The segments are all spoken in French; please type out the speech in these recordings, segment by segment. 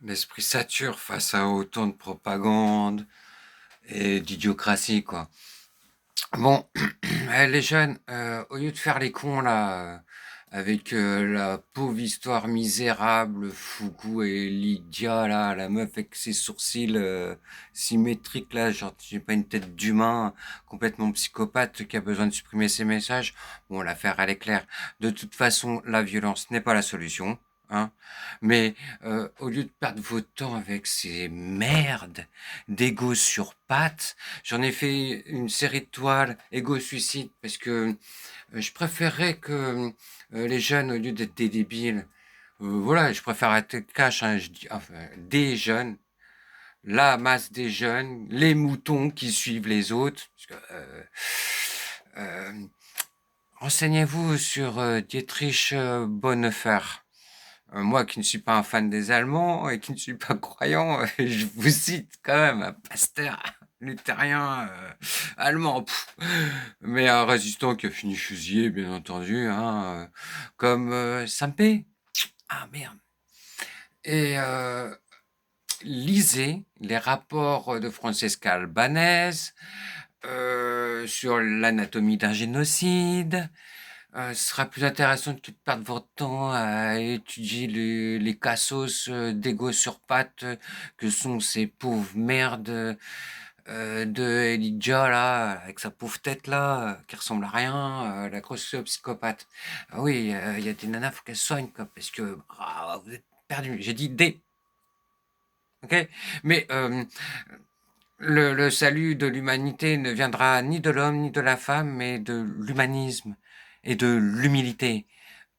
L'esprit sature face à autant de propagande et d'idiocratie, quoi. Bon, les jeunes, au lieu de faire les cons, là, avec la pauvre histoire misérable, Fugu et Lydia, là, la meuf avec ses sourcils symétriques, là, genre, j'ai pas une tête d'humain, complètement psychopathe, qui a besoin de supprimer ses messages. Bon, l'affaire, elle est claire. De toute façon, la violence n'est pas la solution. Hein. Mais au lieu de perdre votre temps avec ces merdes d'égo sur pattes, j'en ai fait une série de toiles, égo suicide, parce que je préférerais que les jeunes, au lieu d'être des débiles, voilà, je préfère être cash, hein, je dis, enfin, des jeunes, la masse des jeunes, les moutons qui suivent les autres. Parce que, euh, renseignez-vous sur Dietrich Bonhoeffer. Moi qui ne suis pas un fan des Allemands et qui ne suis pas croyant, je vous cite quand même un pasteur luthérien allemand, mais un résistant qui a fini fusillé, bien entendu, hein, comme Sampé. Ah merde. Et lisez les rapports de Francesca Albanese sur l'anatomie d'un génocide. Ce sera plus intéressant que de perdre votre temps à étudier les cassos d'égo sur pattes que sont ces pauvres merdes de Elijah, là, avec sa pauvre tête, là, qui ressemble à rien, la grosse psychopathe. Ah oui, il y a des nanas, faut qu'elles soignent, quoi, parce que vous êtes perdus. J'ai dit des, ok. Mais le salut de l'humanité ne viendra ni de l'homme ni de la femme, mais de l'humanisme et de l'humilité.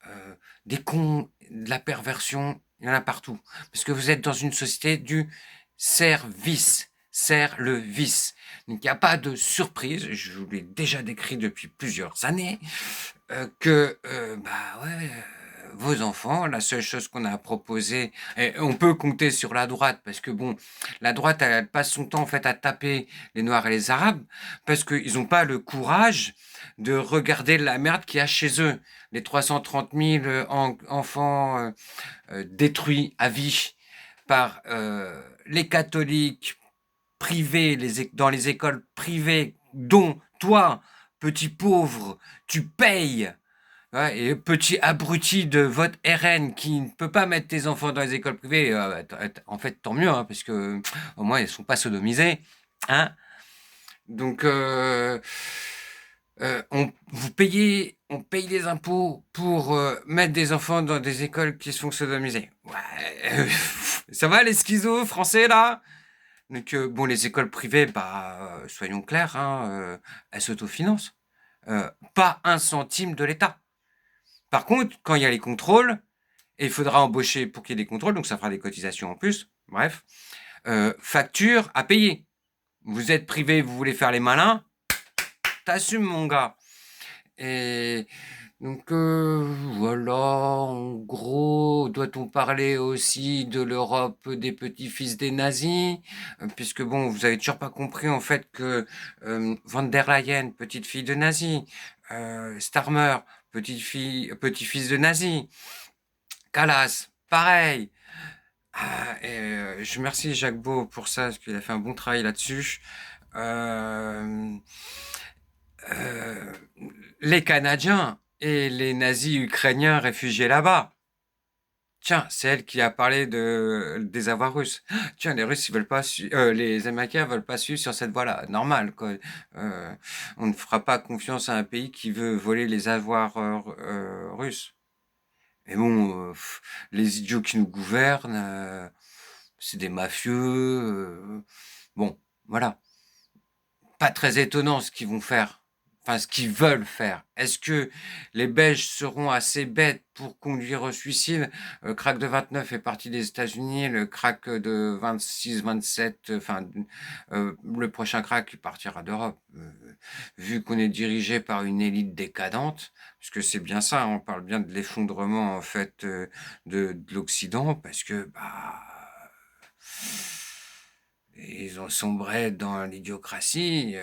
Euh, des cons, de la perversion, il y en a partout. Parce que vous êtes dans une société du service, sert le vice. Donc il n'y a pas de surprise, je vous l'ai déjà décrit depuis plusieurs années, que bah ouais, vos enfants, la seule chose qu'on a à proposer, et on peut compter sur la droite, parce que bon, la droite, elle passe son temps en fait à taper les Noirs et les Arabes, parce qu'ils n'ont pas le courage de regarder la merde qu'il y a chez eux. Les 330 000 enfants détruits à vie par les catholiques privés, dans les écoles privées, dont toi, petit pauvre, tu payes. Ouais, et petit abruti de vote RN qui ne peut pas mettre tes enfants dans les écoles privées, en fait, tant mieux, hein, parce que au moins ils sont pas sodomisés, hein. Donc, on paye des impôts pour mettre des enfants dans des écoles qui sont sodomisées. Ouais, ça va les schizos français là. Donc bon, les écoles privées, bah soyons clairs, hein, elles s'autofinancent. Pas un centime de l'État. Par contre, quand il y a les contrôles, et il faudra embaucher pour qu'il y ait des contrôles, donc ça fera des cotisations en plus. Bref, facture à payer. Vous êtes privé, vous voulez faire les malins, t'assumes mon gars. Et donc voilà, en gros, doit-on parler aussi de l'Europe des petits-fils des nazis, puisque bon, vous avez toujours pas compris en fait que Van der Leyen, petite fille de nazi, Starmer, petit-fils de nazi, Calas, pareil. Et je remercie Jacques Beau pour ça, parce qu'il a fait un bon travail là-dessus. Euh, euh, les Canadiens et les nazis ukrainiens réfugiés là-bas. Tiens, c'est elle qui a parlé des avoirs russes. Tiens, les Russes, ils veulent pas les Américains veulent pas suivre sur cette voie-là. Normal, quoi. On ne fera pas confiance à un pays qui veut voler les avoirs russes. Mais bon, les idiots qui nous gouvernent, c'est des mafieux. Bon, voilà. Pas très étonnant ce qu'ils vont faire. Enfin, ce qu'ils veulent faire. Est-ce que les Belges seront assez bêtes pour conduire au suicide? Le crack de 29 est parti des États-Unis, le crack de 26, 27, enfin, le prochain crack il partira d'Europe. Vu qu'on est dirigé par une élite décadente, parce que c'est bien ça, on parle bien de l'effondrement en fait de l'Occident, parce que bah ils ont sombré dans l'idiocratie.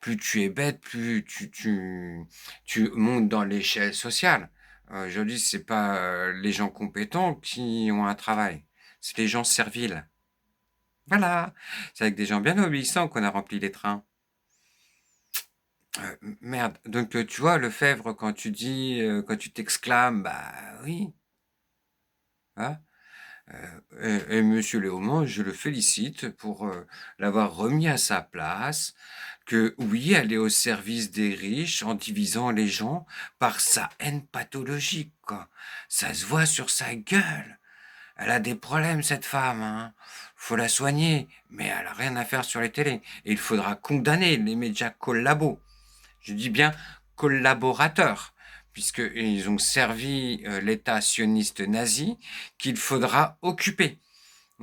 Plus tu es bête, plus tu montes dans l'échelle sociale. Aujourd'hui, c'est pas les gens compétents qui ont un travail. C'est les gens serviles. Voilà, c'est avec des gens bien obéissants qu'on a rempli les trains. Merde, donc tu vois, Lefebvre, quand tu dis, quand tu t'exclames, bah oui, hein, et Monsieur Léaumont, je le félicite pour l'avoir remis à sa place, que oui, elle est au service des riches en divisant les gens par sa haine pathologique, quoi. Ça se voit sur sa gueule. Elle a des problèmes, cette femme, hein. Faut la soigner, mais elle a rien à faire sur les télés. Et il faudra condamner les médias collabos. Je dis bien collaborateurs, puisqu'ils ont servi l'État sioniste nazi qu'il faudra occuper.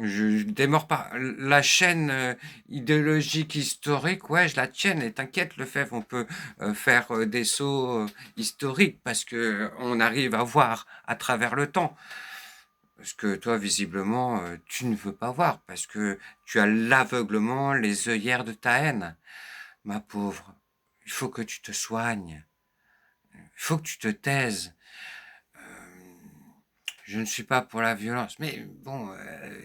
Je démords pas. La chaîne idéologique historique, ouais, je la tienne. Et t'inquiète, Lefebvre, on peut faire des sauts historiques parce que on arrive à voir à travers le temps. Ce que toi, visiblement, tu ne veux pas voir parce que tu as l'aveuglement, les œillères de ta haine. Ma pauvre, il faut que tu te soignes. Il faut que tu te taises. Je ne suis pas pour la violence, mais bon,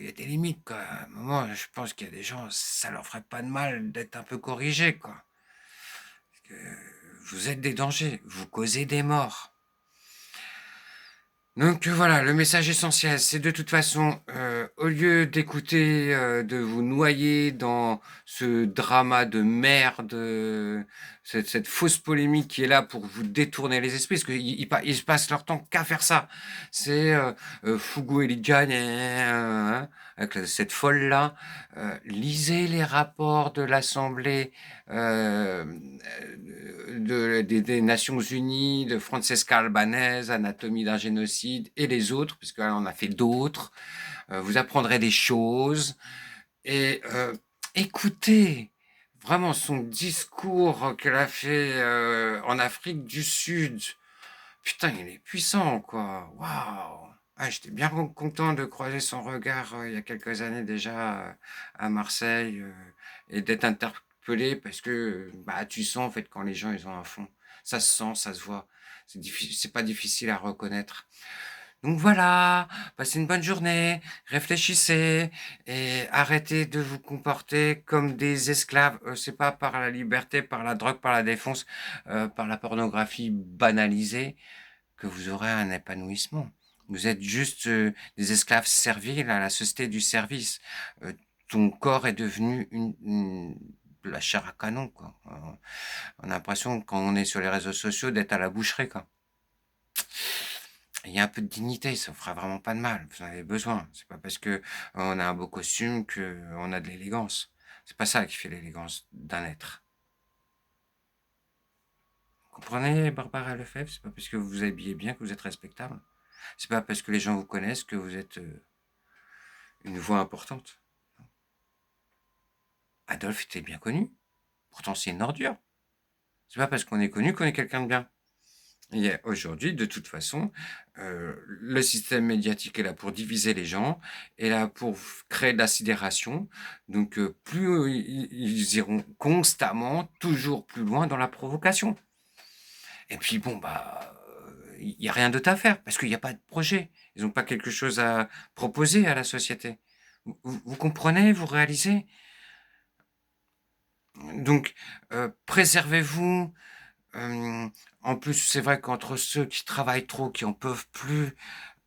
il y a des limites, quoi. À un moment, je pense qu'il y a des gens, ça leur ferait pas de mal d'être un peu corrigés, quoi. Parce que vous êtes des dangers, vous causez des morts. Donc voilà, le message essentiel, c'est de toute façon, au lieu d'écouter, de vous noyer dans ce drama de merde, cette fausse polémique qui est là pour vous détourner les esprits, parce qu'ils se passent leur temps qu'à faire ça. C'est Fugu Elijah, hein, avec cette folle-là. Lisez les rapports de l'Assemblée des Nations Unies, de Francesca Albanese, Anatomie d'un génocide, et les autres, puisque là, on a fait d'autres. Vous apprendrez des choses. Et écoutez vraiment son discours qu'elle a fait en Afrique du Sud. Putain, il est puissant, quoi. Waouh! Ah, j'étais bien content de croiser son regard il y a quelques années déjà à Marseille et d'être interpellé parce que bah, tu sens en fait quand les gens ils ont un fond. Ça se sent, ça se voit. C'est pas difficile à reconnaître. Donc voilà, passez une bonne journée, réfléchissez et arrêtez de vous comporter comme des esclaves. C'est pas par la liberté, par la drogue, par la défonce, par la pornographie banalisée que vous aurez un épanouissement. Vous êtes juste des esclaves serviles à la société du service. Ton corps est devenu de la chair à canon, quoi. On a l'impression, quand on est sur les réseaux sociaux, d'être à la boucherie, quoi. Il y a un peu de dignité, ça vous fera vraiment pas de mal. Vous en avez besoin. C'est pas parce que on a un beau costume que on a de l'élégance. C'est pas ça qui fait l'élégance d'un être. Vous comprenez, Barbara Lefebvre? C'est pas parce que vous vous habillez bien que vous êtes respectable. C'est pas parce que les gens vous connaissent que vous êtes une voix importante. Adolphe était bien connu. Pourtant, c'est une ordure. C'est pas parce qu'on est connu qu'on est quelqu'un de bien. Et aujourd'hui, de toute façon, le système médiatique est là pour diviser les gens, est là pour créer de la sidération. Donc, plus ils iront constamment, toujours plus loin dans la provocation. Et puis, bon, bah, il n'y a rien d'autre à faire parce qu'il n'y a pas de projet. Ils n'ont pas quelque chose à proposer à la société. Vous comprenez, vous réalisez? Donc, préservez-vous. En plus, c'est vrai qu'entre ceux qui travaillent trop, qui en peuvent plus,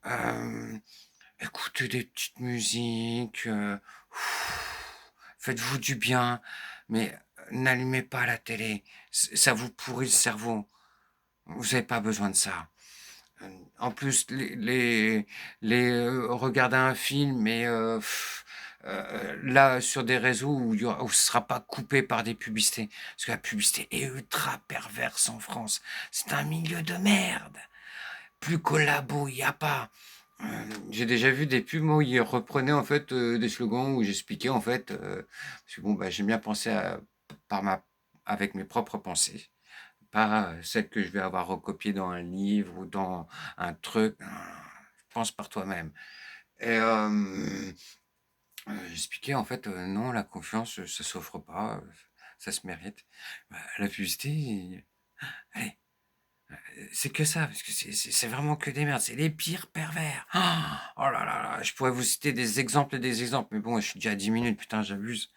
euh, écoutez des petites musiques, faites-vous du bien, mais n'allumez pas la télé. Ça vous pourrit le cerveau. Vous n'avez pas besoin de ça. En plus, regarder un film et là sur des réseaux où, où ce sera pas coupé par des publicités, parce que la publicité est ultra perverse en France. C'est un milieu de merde. Plus collabo, il y a pas. J'ai déjà vu des pubs où ils reprenaient en fait des slogans où j'expliquais en fait, parce que bon bah j'aime bien penser par avec mes propres pensées, pas celle que je vais avoir recopiée dans un livre ou dans un truc. Pense par toi-même. Et j'expliquais en fait, non, la confiance, ça s'offre pas, ça se mérite. Bah, la publicité, allez, C'est que ça, parce que c'est vraiment que des merdes, c'est les pires pervers. Ah, oh là là là, je pourrais vous citer des exemples et des exemples, mais bon, je suis déjà à 10 minutes, putain, j'abuse.